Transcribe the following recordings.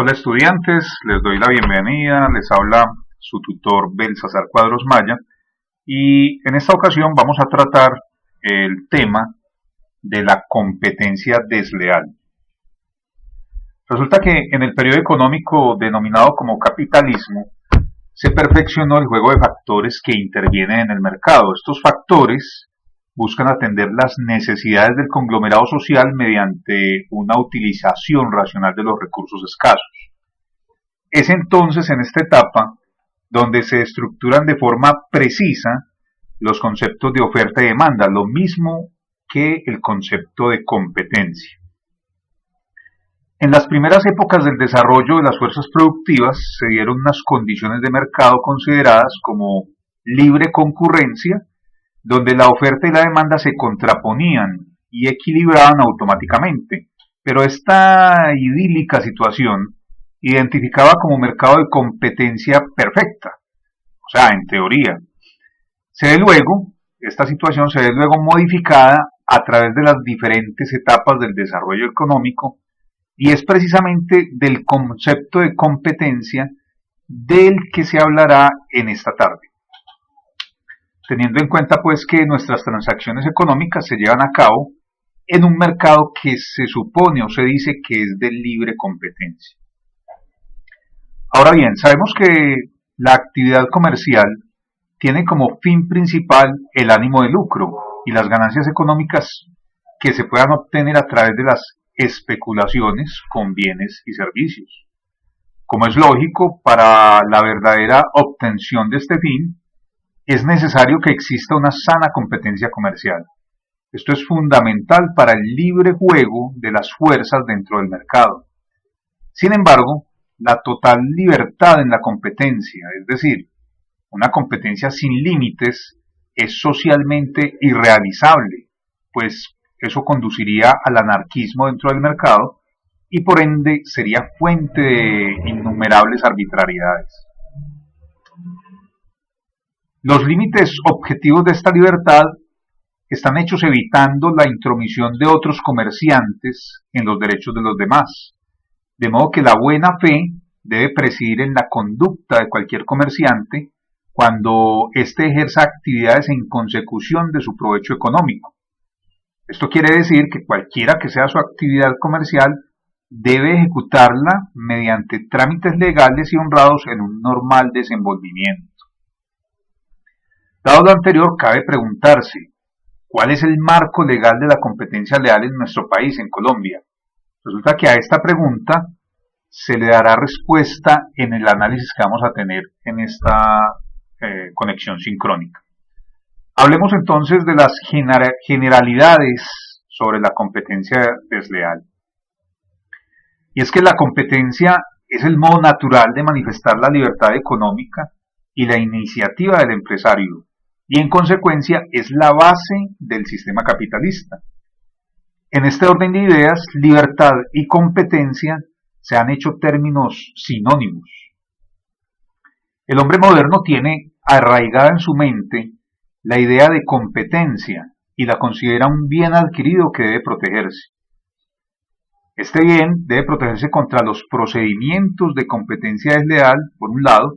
Hola estudiantes, les doy la bienvenida, les habla su tutor Belsasar Cuadros Maya y en esta ocasión vamos a tratar el tema de la competencia desleal. Resulta que en el periodo económico denominado como capitalismo se perfeccionó el juego de factores que intervienen en el mercado. Estos factores buscan atender las necesidades del conglomerado social mediante una utilización racional de los recursos escasos. Es entonces en esta etapa donde se estructuran de forma precisa los conceptos de oferta y demanda, lo mismo que el concepto de competencia. En las primeras épocas del desarrollo de las fuerzas productivas se dieron unas condiciones de mercado consideradas como libre concurrencia, donde la oferta y la demanda se contraponían y equilibraban automáticamente. Pero esta idílica situación identificaba como mercado de competencia perfecta, o sea, en teoría. Esta situación se ve luego modificada a través de las diferentes etapas del desarrollo económico y es precisamente del concepto de competencia del que se hablará en esta tarde. Teniendo en cuenta pues que nuestras transacciones económicas se llevan a cabo en un mercado que se supone o se dice que es de libre competencia. Ahora bien, sabemos que la actividad comercial tiene como fin principal el ánimo de lucro y las ganancias económicas que se puedan obtener a través de las especulaciones con bienes y servicios. Como es lógico, para la verdadera obtención de este fin, es necesario que exista una sana competencia comercial. Esto es fundamental para el libre juego de las fuerzas dentro del mercado. Sin embargo, la total libertad en la competencia, es decir, una competencia sin límites, es socialmente irrealizable, pues eso conduciría al anarquismo dentro del mercado y por ende sería fuente de innumerables arbitrariedades. Los límites objetivos de esta libertad están hechos evitando la intromisión de otros comerciantes en los derechos de los demás, de modo que la buena fe debe presidir en la conducta de cualquier comerciante cuando éste ejerza actividades en consecución de su provecho económico. Esto quiere decir que cualquiera que sea su actividad comercial debe ejecutarla mediante trámites legales y honrados en un normal desenvolvimiento. Dado lo anterior, cabe preguntarse, ¿cuál es el marco legal de la competencia leal en nuestro país, en Colombia? Resulta que a esta pregunta se le dará respuesta en el análisis que vamos a tener en esta conexión sincrónica. Hablemos entonces de las generalidades sobre la competencia desleal. Y es que la competencia es el modo natural de manifestar la libertad económica y la iniciativa del empresario, y en consecuencia es la base del sistema capitalista. En este orden de ideas, libertad y competencia se han hecho términos sinónimos. El hombre moderno tiene arraigada en su mente la idea de competencia y la considera un bien adquirido que debe protegerse. Este bien debe protegerse contra los procedimientos de competencia desleal, por un lado,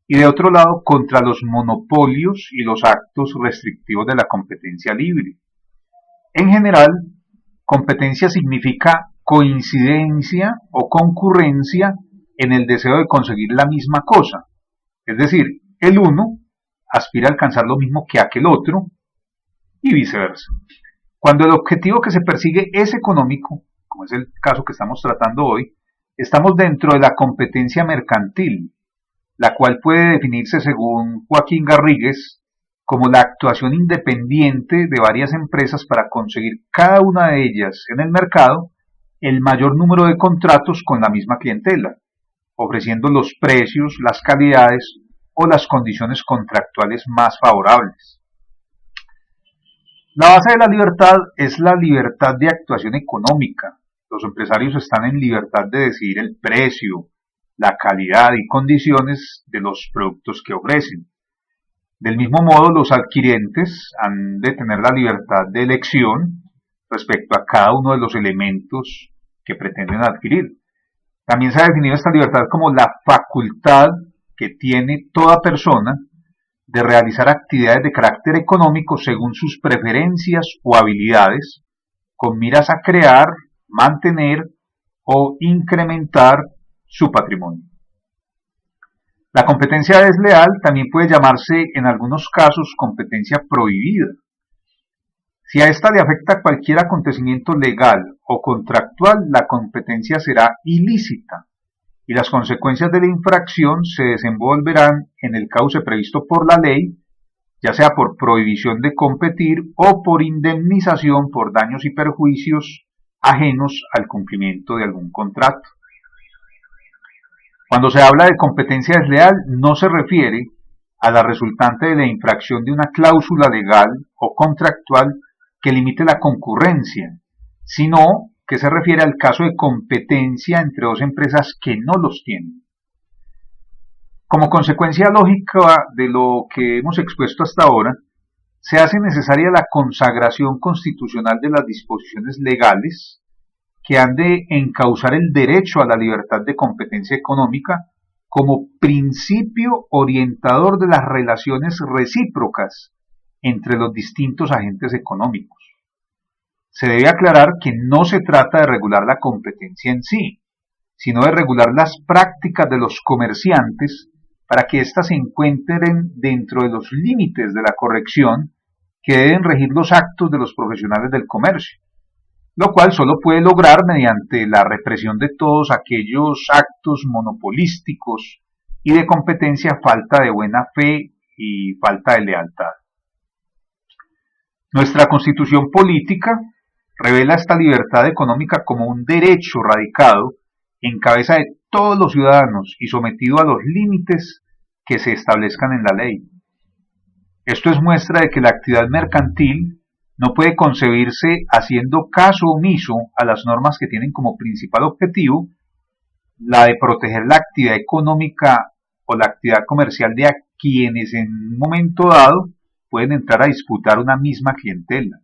y de otro lado contra los monopolios y los actos restrictivos de la competencia libre. En general, competencia significa coincidencia o concurrencia en el deseo de conseguir la misma cosa, es decir, el uno aspira a alcanzar lo mismo que aquel otro y viceversa. Cuando el objetivo que se persigue es económico, como es el caso que estamos tratando hoy, estamos dentro de la competencia mercantil, la cual puede definirse según Joaquín Garrigues como la actuación independiente de varias empresas para conseguir cada una de ellas en el mercado el mayor número de contratos con la misma clientela, ofreciendo los precios, las calidades o las condiciones contractuales más favorables. La base de la libertad es la libertad de actuación económica. Los empresarios están en libertad de decidir el precio, la calidad y condiciones de los productos que ofrecen. Del mismo modo, los adquirientes han de tener la libertad de elección respecto a cada uno de los elementos que pretenden adquirir. También se ha definido esta libertad como la facultad que tiene toda persona de realizar actividades de carácter económico según sus preferencias o habilidades, con miras a crear, mantener o incrementar su patrimonio. La competencia desleal también puede llamarse en algunos casos competencia prohibida. Si a esta le afecta cualquier acontecimiento legal o contractual, la competencia será ilícita y las consecuencias de la infracción se desenvolverán en el cauce previsto por la ley, ya sea por prohibición de competir o por indemnización por daños y perjuicios ajenos al cumplimiento de algún contrato. Cuando se habla de competencia desleal, no se refiere a la resultante de la infracción de una cláusula legal o contractual que limite la concurrencia, sino que se refiere al caso de competencia entre dos empresas que no los tienen. Como consecuencia lógica de lo que hemos expuesto hasta ahora, se hace necesaria la consagración constitucional de las disposiciones legales que han de encauzar el derecho a la libertad de competencia económica como principio orientador de las relaciones recíprocas entre los distintos agentes económicos. Se debe aclarar que no se trata de regular la competencia en sí, sino de regular las prácticas de los comerciantes para que éstas se encuentren dentro de los límites de la corrección que deben regir los actos de los profesionales del comercio, lo cual solo puede lograr mediante la represión de todos aquellos actos monopolísticos y de competencia, falta de buena fe y falta de lealtad. Nuestra Constitución política revela esta libertad económica como un derecho radicado en cabeza de todos los ciudadanos y sometido a los límites que se establezcan en la ley. Esto es muestra de que la actividad mercantil no puede concebirse haciendo caso omiso a las normas que tienen como principal objetivo la de proteger la actividad económica o la actividad comercial de a quienes en un momento dado pueden entrar a disputar una misma clientela.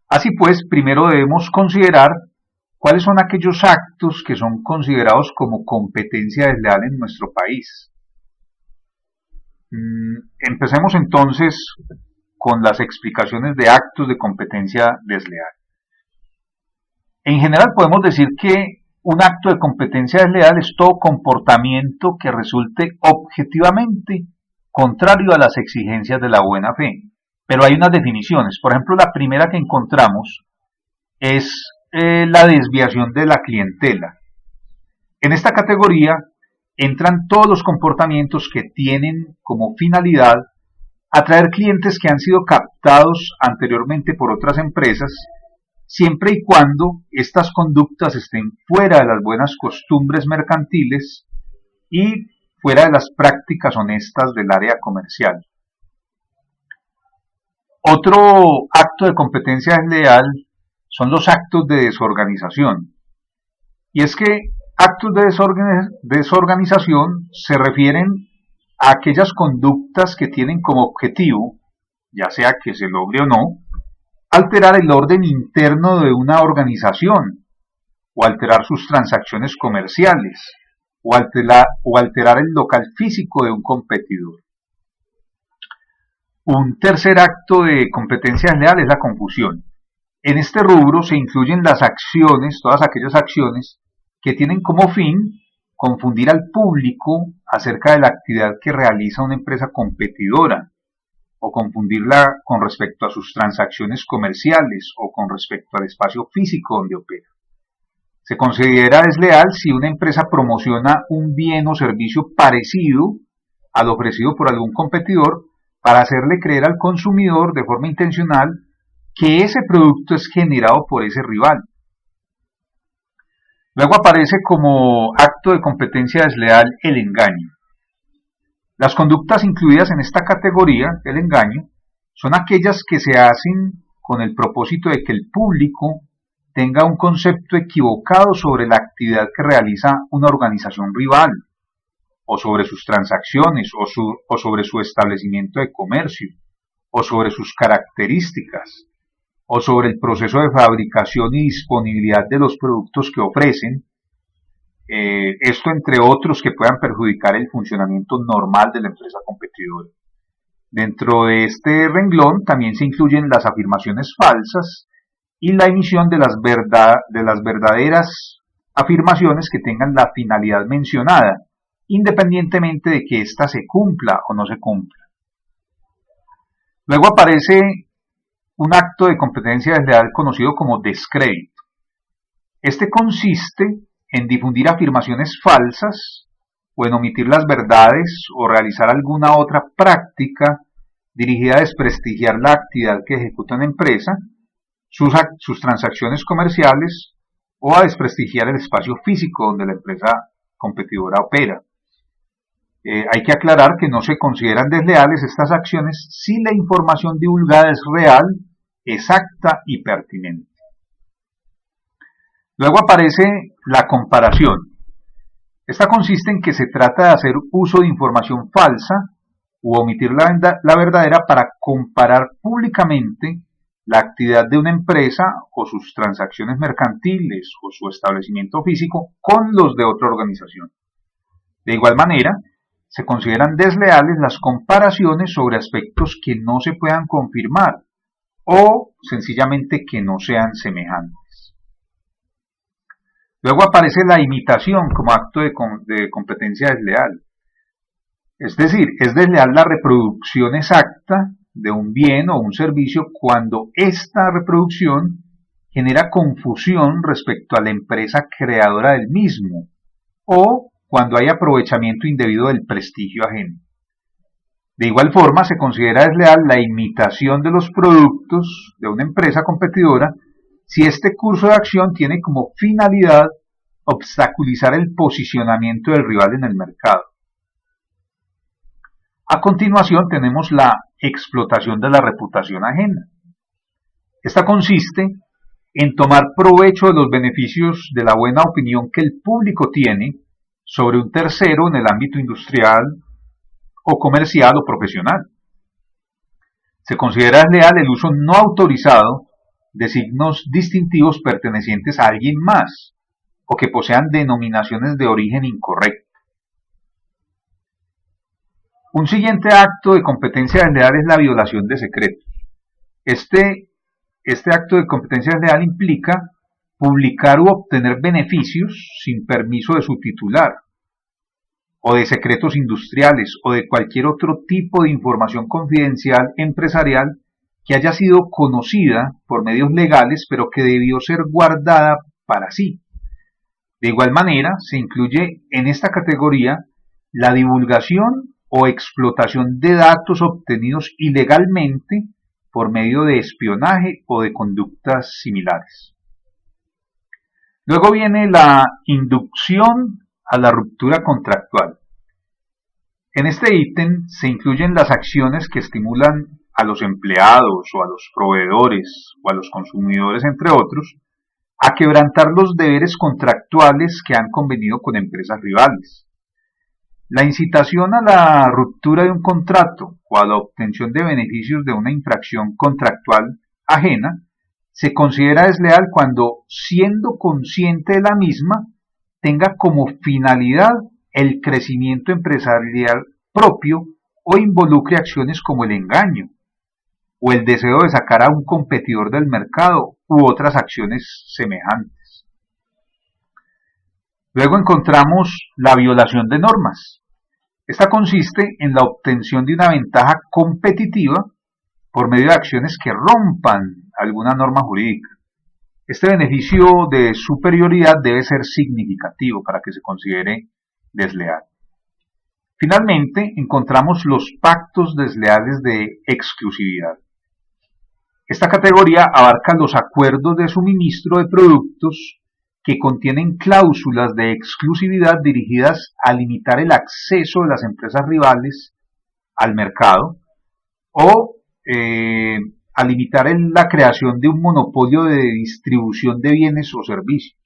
Así pues, primero debemos considerar cuáles son aquellos actos que son considerados como competencia desleal en nuestro país. Empecemos entonces con las explicaciones de actos de competencia desleal. En general podemos decir que un acto de competencia desleal es todo comportamiento que resulte objetivamente contrario a las exigencias de la buena fe. Pero hay unas definiciones. Por ejemplo, la primera que encontramos es la desviación de la clientela. En esta categoría entran todos los comportamientos que tienen como finalidad atraer clientes que han sido captados anteriormente por otras empresas, siempre y cuando estas conductas estén fuera de las buenas costumbres mercantiles y fuera de las prácticas honestas del área comercial. Otro acto de competencia desleal son los actos de desorganización. Y es que actos de desorganización se refieren a aquellas conductas que tienen como objetivo, ya sea que se logre o no, alterar el orden interno de una organización, o alterar sus transacciones comerciales, o alterar el local físico de un competidor. Un tercer acto de competencia desleal es la confusión. En este rubro se incluyen las acciones, todas aquellas acciones que tienen como fin confundir al público acerca de la actividad que realiza una empresa competidora, o confundirla con respecto a sus transacciones comerciales o con respecto al espacio físico donde opera. Se considera desleal si una empresa promociona un bien o servicio parecido al ofrecido por algún competidor para hacerle creer al consumidor de forma intencional que ese producto es generado por ese rival. Luego aparece como acto de competencia desleal el engaño. Las conductas incluidas en esta categoría del engaño son aquellas que se hacen con el propósito de que el público tenga un concepto equivocado sobre la actividad que realiza una organización rival, o sobre sus transacciones, o sobre su establecimiento de comercio, o sobre sus características, o sobre el proceso de fabricación y disponibilidad de los productos que ofrecen, esto entre otros que puedan perjudicar el funcionamiento normal de la empresa competidora. Dentro de este renglón también se incluyen las afirmaciones falsas y la emisión de las verdaderas afirmaciones que tengan la finalidad mencionada, independientemente de que ésta se cumpla o no se cumpla. Luego aparece un acto de competencia desleal conocido como descrédito. Este consiste en difundir afirmaciones falsas o en omitir las verdades o realizar alguna otra práctica dirigida a desprestigiar la actividad que ejecuta una empresa, sus transacciones comerciales o a desprestigiar el espacio físico donde la empresa competidora opera. Hay que aclarar que no se consideran desleales estas acciones si la información divulgada es real, exacta y pertinente. Luego aparece la comparación. Esta consiste en que se trata de hacer uso de información falsa u omitir la verdadera para comparar públicamente la actividad de una empresa o sus transacciones mercantiles o su establecimiento físico con los de otra organización. De igual manera, se consideran desleales las comparaciones sobre aspectos que no se puedan confirmar o sencillamente que no sean semejantes. Luego aparece la imitación como acto de competencia desleal. Es decir, es desleal la reproducción exacta de un bien o un servicio cuando esta reproducción genera confusión respecto a la empresa creadora del mismo o cuando hay aprovechamiento indebido del prestigio ajeno. De igual forma, se considera desleal la imitación de los productos de una empresa competidora si este curso de acción tiene como finalidad obstaculizar el posicionamiento del rival en el mercado. A continuación tenemos la explotación de la reputación ajena. Esta consiste en tomar provecho de los beneficios de la buena opinión que el público tiene sobre un tercero en el ámbito industrial o comercial o profesional. Se considera desleal el uso no autorizado de signos distintivos pertenecientes a alguien más o que posean denominaciones de origen incorrecto. Un siguiente acto de competencia desleal es la violación de secretos. Este acto de competencia desleal implica publicar u obtener beneficios sin permiso de su titular, o de secretos industriales, o de cualquier otro tipo de información confidencial empresarial que haya sido conocida por medios legales, pero que debió ser guardada para sí. De igual manera, se incluye en esta categoría la divulgación o explotación de datos obtenidos ilegalmente por medio de espionaje o de conductas similares. Luego viene la inducción a la ruptura contractual. En este ítem se incluyen las acciones que estimulan a los empleados o a los proveedores o a los consumidores, entre otros, a quebrantar los deberes contractuales que han convenido con empresas rivales. La incitación a la ruptura de un contrato o a la obtención de beneficios de una infracción contractual ajena se considera desleal cuando, siendo consciente de la misma, tenga como finalidad el crecimiento empresarial propio o involucre acciones como el engaño o el deseo de sacar a un competidor del mercado u otras acciones semejantes. Luego encontramos la violación de normas. Esta consiste en la obtención de una ventaja competitiva por medio de acciones que rompan alguna norma jurídica. Este beneficio de superioridad debe ser significativo para que se considere desleal. Finalmente, encontramos los pactos desleales de exclusividad. Esta categoría abarca los acuerdos de suministro de productos que contienen cláusulas de exclusividad dirigidas a limitar el acceso de las empresas rivales al mercado o a limitar la creación de un monopolio de distribución de bienes o servicios.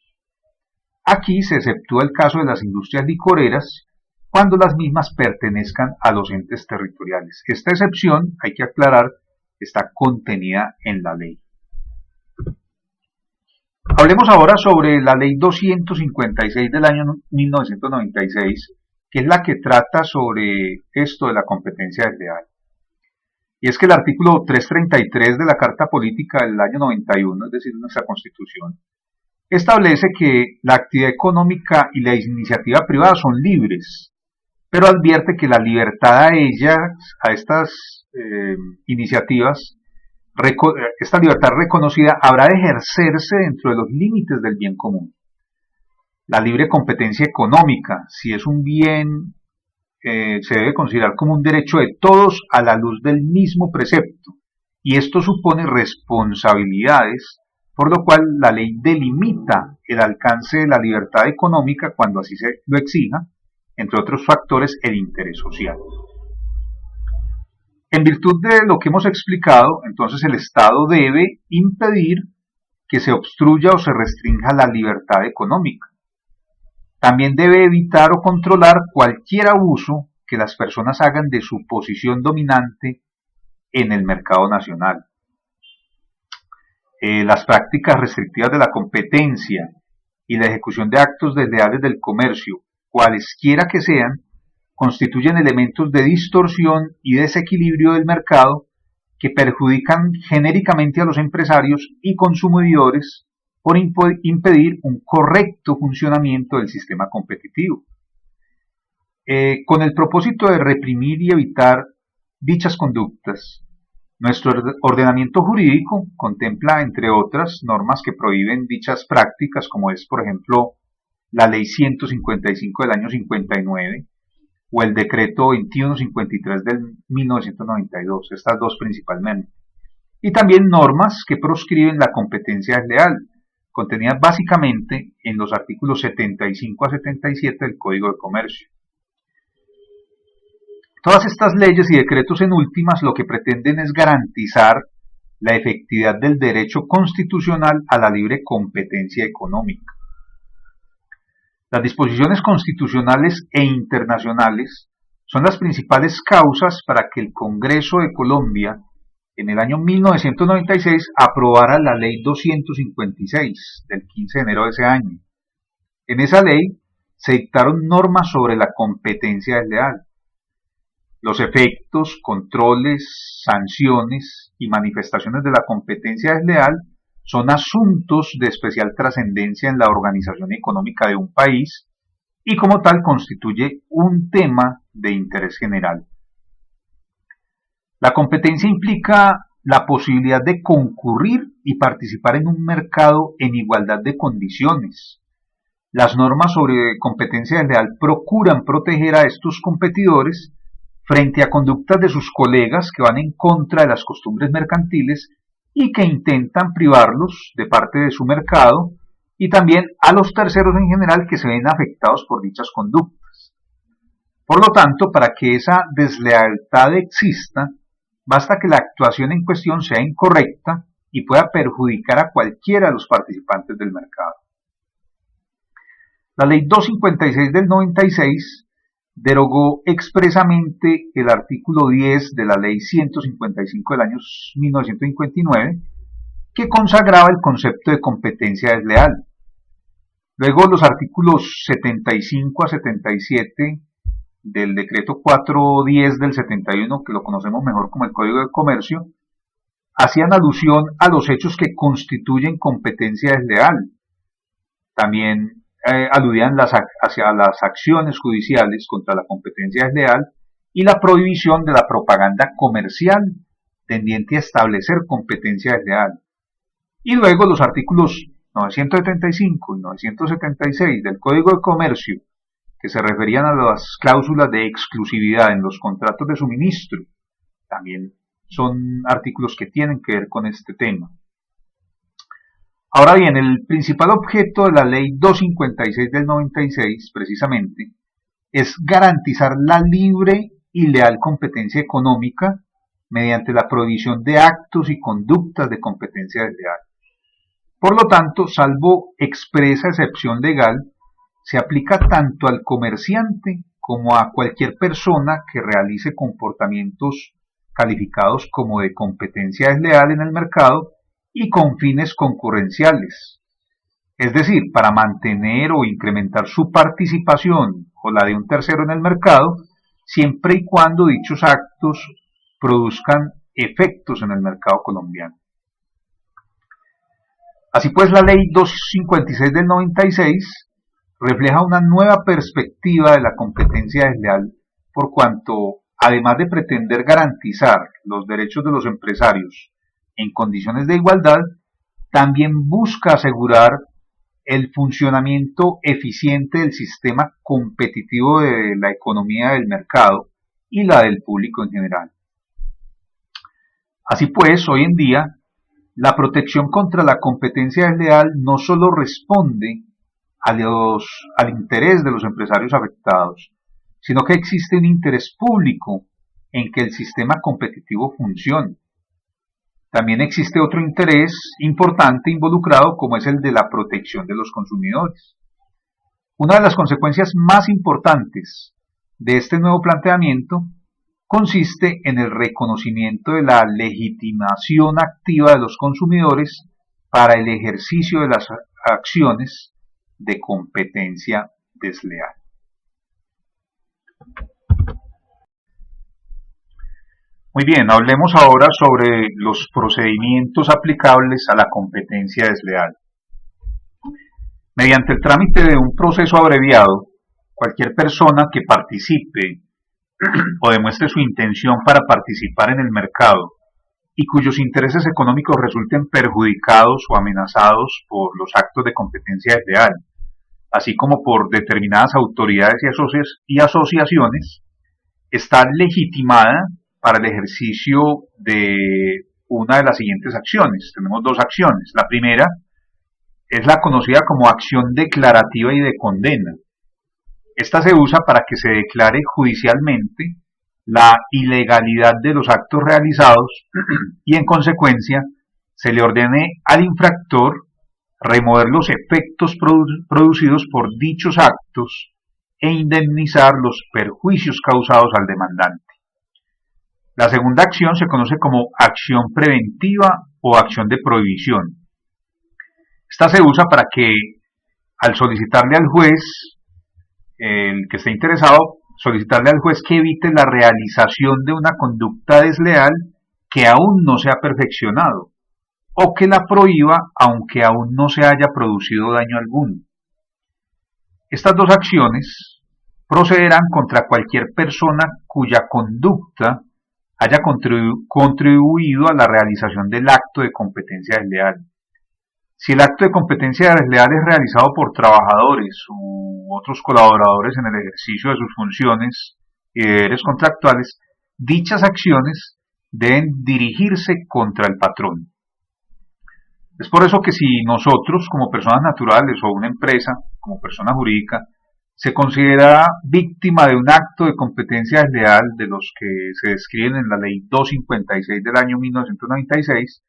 Aquí se exceptúa el caso de las industrias licoreras cuando las mismas pertenezcan a los entes territoriales. Esta excepción, hay que aclarar, está contenida en la ley. Hablemos ahora sobre la Ley 256 del año 1996, que es la que trata sobre esto de la competencia desleal. Y es que el artículo 333 de la Carta Política del año 91, es decir, nuestra Constitución, establece que la actividad económica y la iniciativa privada son libres, pero advierte que la libertad a estas iniciativas, esta libertad reconocida habrá de ejercerse dentro de los límites del bien común. La libre competencia económica, si es un bien, se debe considerar como un derecho de todos a la luz del mismo precepto, y esto supone responsabilidades, por lo cual la ley delimita el alcance de la libertad económica cuando así se lo exija, entre otros factores, el interés social. En virtud de lo que hemos explicado, entonces el Estado debe impedir que se obstruya o se restrinja la libertad económica. También debe evitar o controlar cualquier abuso que las personas hagan de su posición dominante en el mercado nacional. Las prácticas restrictivas de la competencia y la ejecución de actos desleales del comercio, cualesquiera que sean, constituyen elementos de distorsión y desequilibrio del mercado que perjudican genéricamente a los empresarios y consumidores por impedir un correcto funcionamiento del sistema competitivo. Con el propósito de reprimir y evitar dichas conductas, nuestro ordenamiento jurídico contempla, entre otras, normas que prohíben dichas prácticas, como es, por ejemplo, la Ley 155 del año 59 o el Decreto 2153 del 1992, estas dos principalmente. Y también normas que proscriben la competencia desleal, contenidas básicamente en los artículos 75 a 77 del Código de Comercio. Todas estas leyes y decretos en últimas lo que pretenden es garantizar la efectividad del derecho constitucional a la libre competencia económica. Las disposiciones constitucionales e internacionales son las principales causas para que el Congreso de Colombia en el año 1996 aprobara la Ley 256 del 15 de enero de ese año. En esa ley se dictaron normas sobre la competencia desleal. Los efectos, controles, sanciones y manifestaciones de la competencia desleal son asuntos de especial trascendencia en la organización económica de un país y como tal constituye un tema de interés general. La competencia implica la posibilidad de concurrir y participar en un mercado en igualdad de condiciones. Las normas sobre competencia desleal procuran proteger a estos competidores frente a conductas de sus colegas que van en contra de las costumbres mercantiles y que intentan privarlos de parte de su mercado, y también a los terceros en general que se ven afectados por dichas conductas. Por lo tanto, para que esa deslealtad exista, basta que la actuación en cuestión sea incorrecta y pueda perjudicar a cualquiera de los participantes del mercado. La Ley 256 del 96 derogó expresamente el artículo 10 de la Ley 155 del año 1959, que consagraba el concepto de competencia desleal. Luego los artículos 75 a 77 del Decreto 410 del 71, que lo conocemos mejor como el Código de Comercio, hacían alusión a los hechos que constituyen competencia desleal. También aludían hacia las acciones judiciales contra la competencia desleal y la prohibición de la propaganda comercial tendiente a establecer competencia desleal. Y luego los artículos 975 y 976 del Código de Comercio, que se referían a las cláusulas de exclusividad en los contratos de suministro, también son artículos que tienen que ver con este tema. Ahora bien, el principal objeto de la Ley 256 del 96, precisamente, es garantizar la libre y leal competencia económica mediante la prohibición de actos y conductas de competencia desleal. Por lo tanto, salvo expresa excepción legal, se aplica tanto al comerciante como a cualquier persona que realice comportamientos calificados como de competencia desleal en el mercado y con fines concurrenciales. es decir, para mantener o incrementar su participación o la de un tercero en el mercado, siempre y cuando dichos actos produzcan efectos en el mercado colombiano. Así pues, la Ley 256 del 96 refleja una nueva perspectiva de la competencia desleal, por cuanto, además de pretender garantizar los derechos de los empresarios en condiciones de igualdad, también busca asegurar el funcionamiento eficiente del sistema competitivo de la economía del mercado y la del público en general. Así pues, hoy en día, la protección contra la competencia desleal no solo responde al interés de los empresarios afectados, sino que existe un interés público en que el sistema competitivo funcione. También existe otro interés importante involucrado, como es el de la protección de los consumidores. Una de las consecuencias más importantes de este nuevo planteamiento consiste en el reconocimiento de la legitimación activa de los consumidores para el ejercicio de las acciones de competencia desleal. Muy bien, hablemos ahora sobre los procedimientos aplicables a la competencia desleal. Mediante el trámite de un proceso abreviado, cualquier persona que participe o demuestre su intención para participar en el mercado y cuyos intereses económicos resulten perjudicados o amenazados por los actos de competencia desleal, así como por determinadas autoridades y asociaciones, está legitimada para el ejercicio de una de las siguientes acciones. Tenemos dos acciones. La primera es la conocida como acción declarativa y de condena. Esta se usa para que se declare judicialmente la ilegalidad de los actos realizados y en consecuencia se le ordene al infractor remover los efectos producidos por dichos actos e indemnizar los perjuicios causados al demandante. La segunda acción se conoce como acción preventiva o acción de prohibición. Esta se usa para que al solicitarle al juez, el que esté interesado, solicitarle al juez que evite la realización de una conducta desleal que aún no se ha perfeccionado, o que la prohíba aunque aún no se haya producido daño alguno. Estas dos acciones procederán contra cualquier persona cuya conducta haya contribuido a la realización del acto de competencia desleal. Si el acto de competencia desleal es realizado por trabajadores u otros colaboradores en el ejercicio de sus funciones y deberes contractuales, dichas acciones deben dirigirse contra el patrón. Es por eso que si nosotros, como personas naturales o una empresa, como persona jurídica, se considera víctima de un acto de competencia desleal de los que se describen en la Ley 256 del año 1996,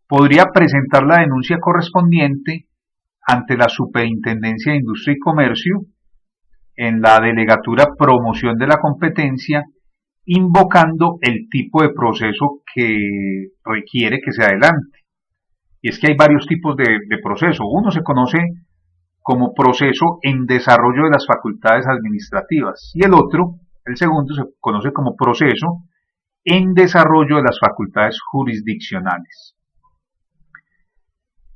podría presentar la denuncia correspondiente ante la Superintendencia de Industria y Comercio en la Delegatura Promoción de la Competencia, invocando el tipo de proceso que requiere que se adelante. Y es que hay varios tipos de proceso. Uno se conoce como proceso en desarrollo de las facultades administrativas y el otro, el segundo, se conoce como proceso en desarrollo de las facultades jurisdiccionales.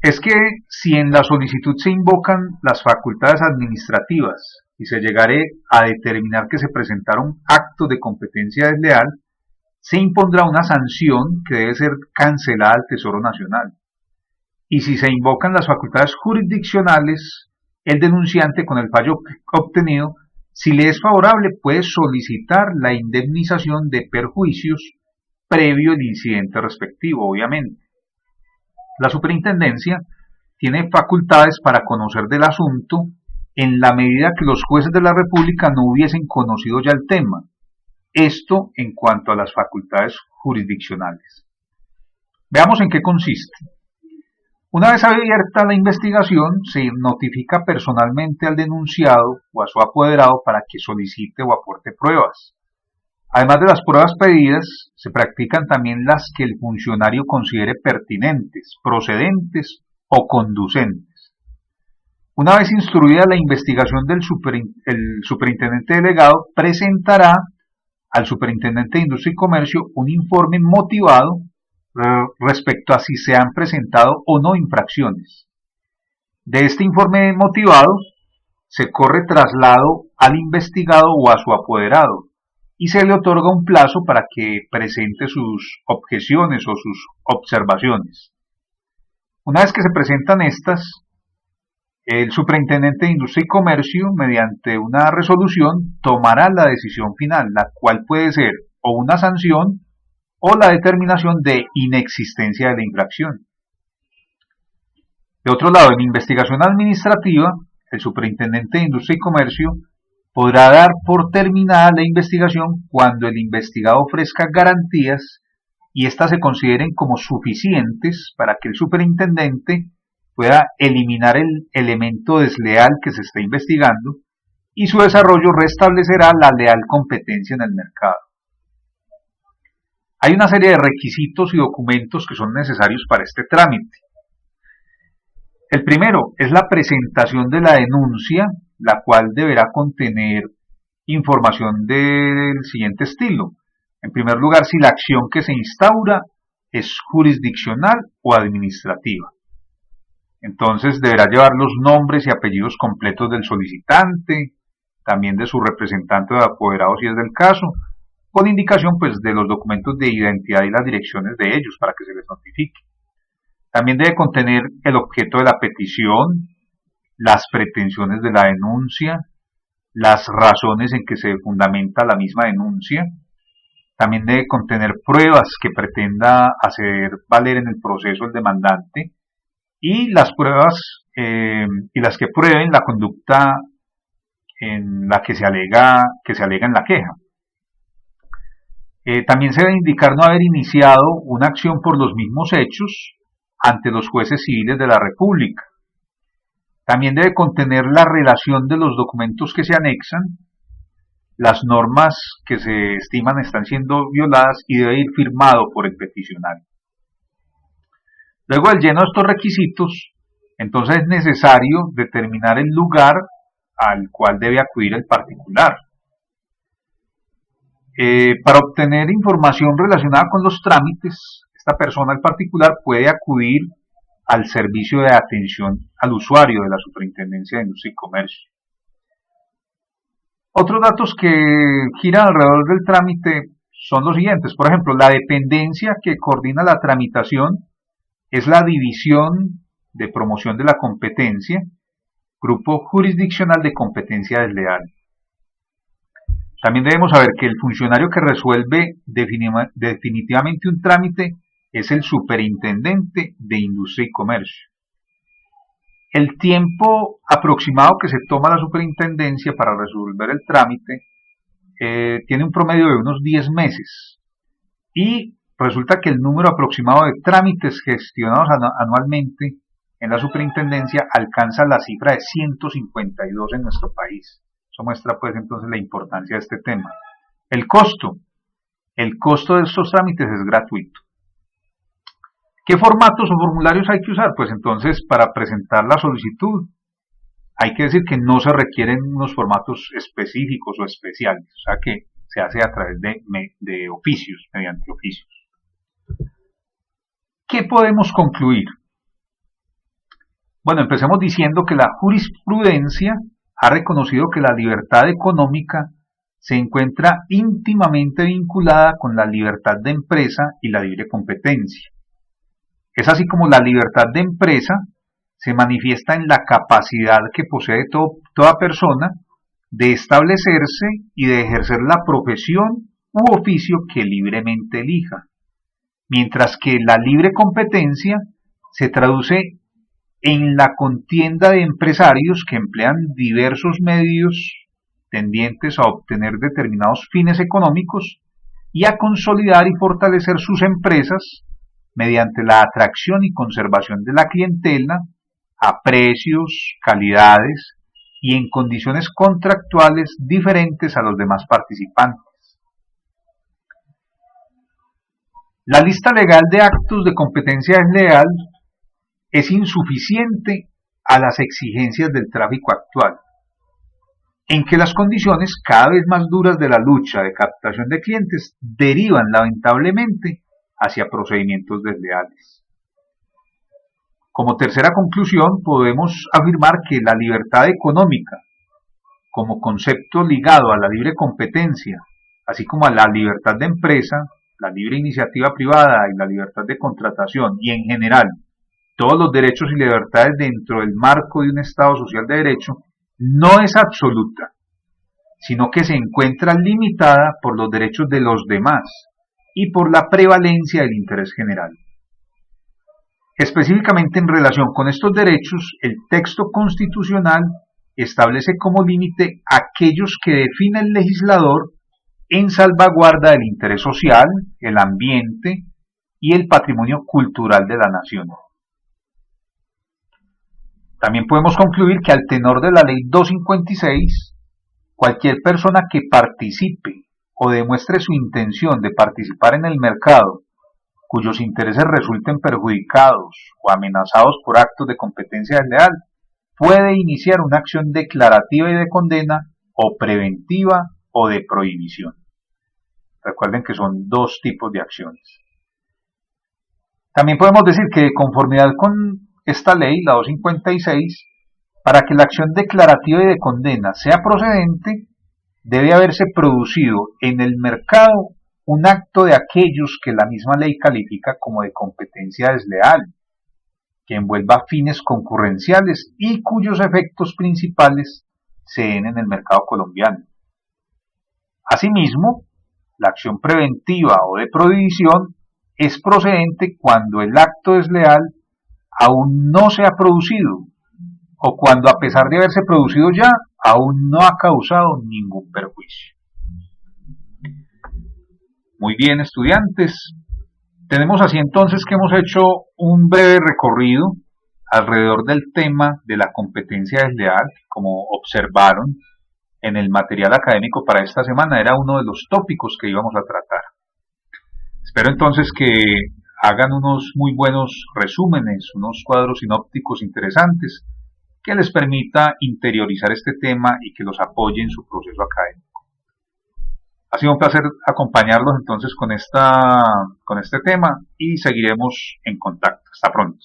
Es que si en la solicitud se invocan las facultades administrativas y se llegare a determinar que se presentaron actos de competencia desleal, se impondrá una sanción que debe ser cancelada al Tesoro Nacional. Y si se invocan las facultades jurisdiccionales, el denunciante, con el fallo obtenido, si le es favorable, puede solicitar la indemnización de perjuicios previo al incidente respectivo, obviamente. La superintendencia tiene facultades para conocer del asunto en la medida que los jueces de la República no hubiesen conocido ya el tema. Esto en cuanto a las facultades jurisdiccionales. Veamos en qué consiste. Una vez abierta la investigación, se notifica personalmente al denunciado o a su apoderado para que solicite o aporte pruebas. Además de las pruebas pedidas, se practican también las que el funcionario considere pertinentes, procedentes o conducentes. Una vez instruida la investigación el superintendente delegado presentará al superintendente de Industria y Comercio un informe motivado respecto a si se han presentado o no infracciones. De este informe motivado se corre traslado al investigado o a su apoderado y se le otorga un plazo para que presente sus objeciones o sus observaciones. Una vez que se presentan estas, el superintendente de Industria y Comercio, mediante una resolución, tomará la decisión final, la cual puede ser o una sanción o la determinación de inexistencia de la infracción. De otro lado, en investigación administrativa, el superintendente de Industria y Comercio podrá dar por terminada la investigación cuando el investigado ofrezca garantías y éstas se consideren como suficientes para que el superintendente pueda eliminar el elemento desleal que se está investigando y su desarrollo restablecerá la leal competencia en el mercado. Hay una serie de requisitos y documentos que son necesarios para este trámite. El primero es la presentación de la denuncia, la cual deberá contener información del siguiente estilo. En primer lugar, si la acción que se instaura es jurisdiccional o administrativa. Entonces deberá llevar los nombres y apellidos completos del solicitante, también de su representante o de apoderado si es del caso, con indicación pues de los documentos de identidad y las direcciones de ellos para que se les notifique. También debe contener el objeto de la petición, las pretensiones de la denuncia, las razones en que se fundamenta la misma denuncia. También debe contener pruebas que pretenda hacer valer en el proceso el demandante y las pruebas y las que prueben la conducta en la que se alega en la queja. También se debe indicar no haber iniciado una acción por los mismos hechos ante los jueces civiles de la República. También debe contener la relación de los documentos que se anexan, las normas que se estiman están siendo violadas y debe ir firmado por el peticionario. Luego del lleno de estos requisitos, entonces es necesario determinar el lugar al cual debe acudir el particular. Para obtener información relacionada con los trámites, esta persona, el particular, puede acudir al servicio de atención al usuario de la Superintendencia de Industria y Comercio. Otros datos que giran alrededor del trámite son los siguientes. Por ejemplo, la dependencia que coordina la tramitación es la División de Promoción de la Competencia, Grupo Jurisdiccional de Competencia Desleal. También debemos saber que el funcionario que resuelve definitivamente un trámite es el superintendente de Industria y Comercio. El tiempo aproximado que se toma la superintendencia para resolver el trámite tiene un promedio de unos 10 meses y resulta que el número aproximado de trámites gestionados anualmente en la superintendencia alcanza la cifra de 152 en nuestro país. Eso muestra pues entonces la importancia de este tema. El costo de estos trámites es gratuito. ¿Qué formatos o formularios hay que usar? Pues entonces para presentar la solicitud hay que decir que no se requieren unos formatos específicos o especiales, o sea que se hace a través de oficios, mediante oficios. ¿Qué podemos concluir? Bueno, empecemos diciendo que la jurisprudencia ha reconocido que la libertad económica se encuentra íntimamente vinculada con la libertad de empresa y la libre competencia. Es así como la libertad de empresa se manifiesta en la capacidad que posee toda persona de establecerse y de ejercer la profesión u oficio que libremente elija, mientras que la libre competencia se traduce en la contienda de empresarios que emplean diversos medios tendientes a obtener determinados fines económicos y a consolidar y fortalecer sus empresas mediante la atracción y conservación de la clientela a precios, calidades y en condiciones contractuales diferentes a los demás participantes. La lista legal de actos de competencia desleal es insuficiente a las exigencias del tráfico actual, en que las condiciones cada vez más duras de la lucha de captación de clientes derivan lamentablemente hacia procedimientos desleales. Como tercera conclusión, podemos afirmar que la libertad económica, como concepto ligado a la libre competencia, así como a la libertad de empresa, la libre iniciativa privada y la libertad de contratación, y en general todos los derechos y libertades dentro del marco de un Estado social de derecho, no es absoluta, sino que se encuentra limitada por los derechos de los demás y por la prevalencia del interés general. Específicamente en relación con estos derechos, el texto constitucional establece como límite aquellos que define el legislador en salvaguarda del interés social, el ambiente y el patrimonio cultural de la nación. También podemos concluir que al tenor de la Ley 256, cualquier persona que participe o demuestre su intención de participar en el mercado, cuyos intereses resulten perjudicados o amenazados por actos de competencia desleal, puede iniciar una acción declarativa y de condena o preventiva o de prohibición. Recuerden que son dos tipos de acciones. También podemos decir que de conformidad con esta ley, la 256, para que la acción declarativa y de condena sea procedente, debe haberse producido en el mercado un acto de aquellos que la misma ley califica como de competencia desleal, que envuelva fines concurrenciales y cuyos efectos principales se den en el mercado colombiano. Asimismo, la acción preventiva o de prohibición es procedente cuando el acto desleal aún no se ha producido o cuando, a pesar de haberse producido ya, aún no ha causado ningún perjuicio. Muy bien, estudiantes, tenemos así entonces que hemos hecho un breve recorrido alrededor del tema de la competencia desleal. Como observaron en el material académico para esta semana, era uno de los tópicos que íbamos a tratar. Espero entonces que hagan unos muy buenos resúmenes, unos cuadros sinópticos interesantes que les permita interiorizar este tema y que los apoye en su proceso académico. Ha sido un placer acompañarlos entonces con este tema y seguiremos en contacto. Hasta pronto.